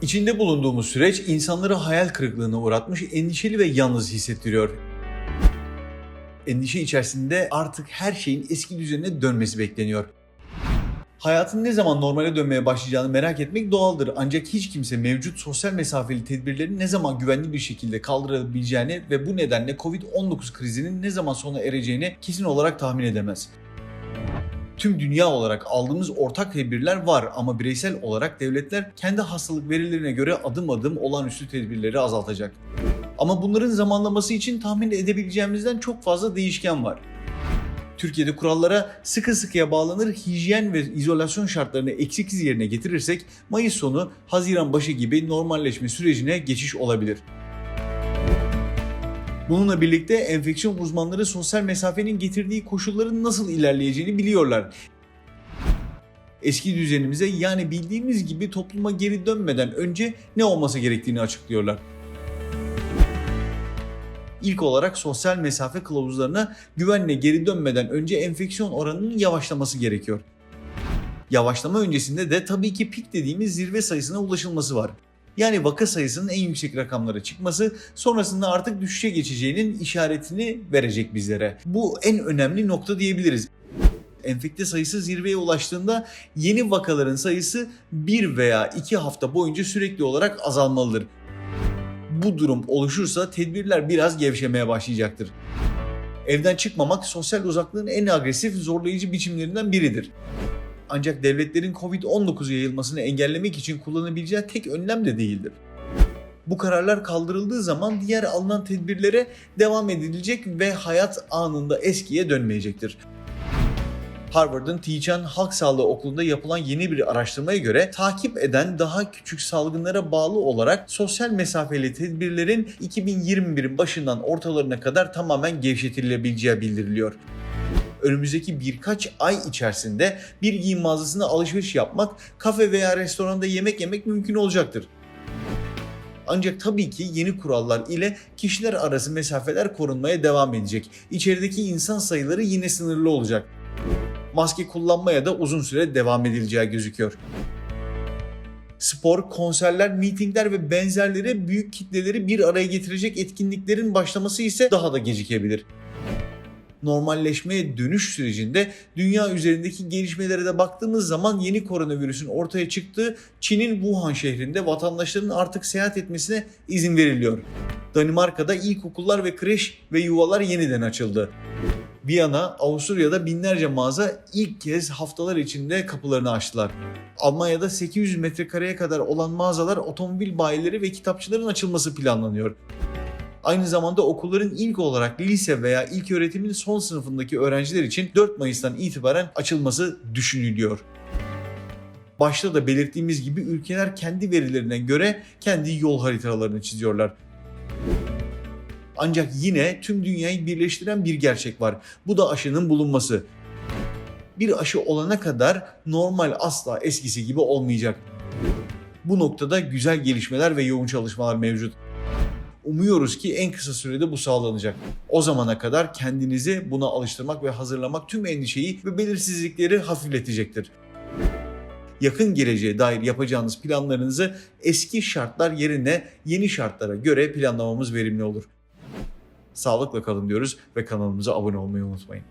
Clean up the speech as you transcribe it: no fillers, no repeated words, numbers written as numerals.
İçinde bulunduğumuz süreç insanları hayal kırıklığına uğratmış, endişeli ve yalnız hissettiriyor. Endişe içerisinde artık her şeyin eski düzenine dönmesi bekleniyor. Hayatın ne zaman normale dönmeye başlayacağını merak etmek doğaldır, ancak hiç kimse mevcut sosyal mesafeli tedbirlerin ne zaman güvenli bir şekilde kaldırılabileceğini ve bu nedenle Covid-19 krizinin ne zaman sona ereceğini kesin olarak tahmin edemez. Tüm dünya olarak aldığımız ortak tedbirler var ama bireysel olarak devletler kendi hastalık verilerine göre adım adım olağanüstü tedbirleri azaltacak. Ama bunların zamanlaması için tahmin edebileceğimizden çok fazla değişken var. Türkiye'de kurallara sıkı sıkıya bağlanır, hijyen ve izolasyon şartlarını eksiksiz yerine getirirsek Mayıs sonu, Haziran başı gibi normalleşme sürecine geçiş olabilir. Bununla birlikte enfeksiyon uzmanları sosyal mesafenin getirdiği koşulların nasıl ilerleyeceğini biliyorlar. Eski düzenimize, yani bildiğimiz gibi topluma geri dönmeden önce ne olması gerektiğini açıklıyorlar. İlk olarak sosyal mesafe kılavuzlarına güvenle geri dönmeden önce enfeksiyon oranının yavaşlaması gerekiyor. Yavaşlama öncesinde de tabii ki pik dediğimiz zirve sayısına ulaşılması var. Yani vaka sayısının en yüksek rakamlara çıkması, sonrasında artık düşüşe geçeceğinin işaretini verecek bizlere. Bu en önemli nokta diyebiliriz. Enfekte sayısı zirveye ulaştığında yeni vakaların sayısı 1 veya 2 hafta boyunca sürekli olarak azalmalıdır. Bu durum oluşursa tedbirler biraz gevşemeye başlayacaktır. Evden çıkmamak sosyal uzaklığın en agresif, zorlayıcı biçimlerinden biridir. Ancak devletlerin Covid-19 yayılmasını engellemek için kullanabileceği tek önlem de değildir. Bu kararlar kaldırıldığı zaman diğer alınan tedbirlere devam edilecek ve hayat anında eskiye dönmeyecektir. Harvard'ın Teachan Halk Sağlığı Okulu'nda yapılan yeni bir araştırmaya göre takip eden daha küçük salgınlara bağlı olarak sosyal mesafeli tedbirlerin 2021'in başından ortalarına kadar tamamen gevşetilebileceği bildiriliyor. Önümüzdeki birkaç ay içerisinde bir giyim mağazasına alışveriş yapmak, kafe veya restoranda yemek yemek mümkün olacaktır. Ancak tabii ki yeni kurallar ile kişiler arası mesafeler korunmaya devam edecek. İçerideki insan sayıları yine sınırlı olacak. Maske kullanmaya da uzun süre devam edileceği gözüküyor. Spor, konserler, mitingler ve benzerleri büyük kitleleri bir araya getirecek etkinliklerin başlaması ise daha da gecikebilir. Normalleşmeye dönüş sürecinde dünya üzerindeki gelişmelere de baktığımız zaman yeni koronavirüsün ortaya çıktığı Çin'in Wuhan şehrinde vatandaşların artık seyahat etmesine izin veriliyor. Danimarka'da ilkokullar ve kreş ve yuvalar yeniden açıldı. Viyana, Avusturya'da binlerce mağaza ilk kez haftalar içinde kapılarını açtılar. Almanya'da 800 metrekareye kadar olan mağazalar, otomobil bayileri ve kitapçıların açılması planlanıyor. Aynı zamanda okulların ilk olarak lise veya ilköğretimin son sınıfındaki öğrenciler için 4 Mayıs'tan itibaren açılması düşünülüyor. Başta da belirttiğimiz gibi ülkeler kendi verilerine göre kendi yol haritalarını çiziyorlar. Ancak yine tüm dünyayı birleştiren bir gerçek var. Bu da aşının bulunması. Bir aşı olana kadar normal asla eskisi gibi olmayacak. Bu noktada güzel gelişmeler ve yoğun çalışmalar mevcut. Umuyoruz ki en kısa sürede bu sağlanacak. O zamana kadar kendinizi buna alıştırmak ve hazırlamak tüm endişeyi ve belirsizlikleri hafifletecektir. Yakın geleceğe dair yapacağınız planlarınızı eski şartlar yerine yeni şartlara göre planlamamız verimli olur. Sağlıkla kalın diyoruz ve kanalımıza abone olmayı unutmayın.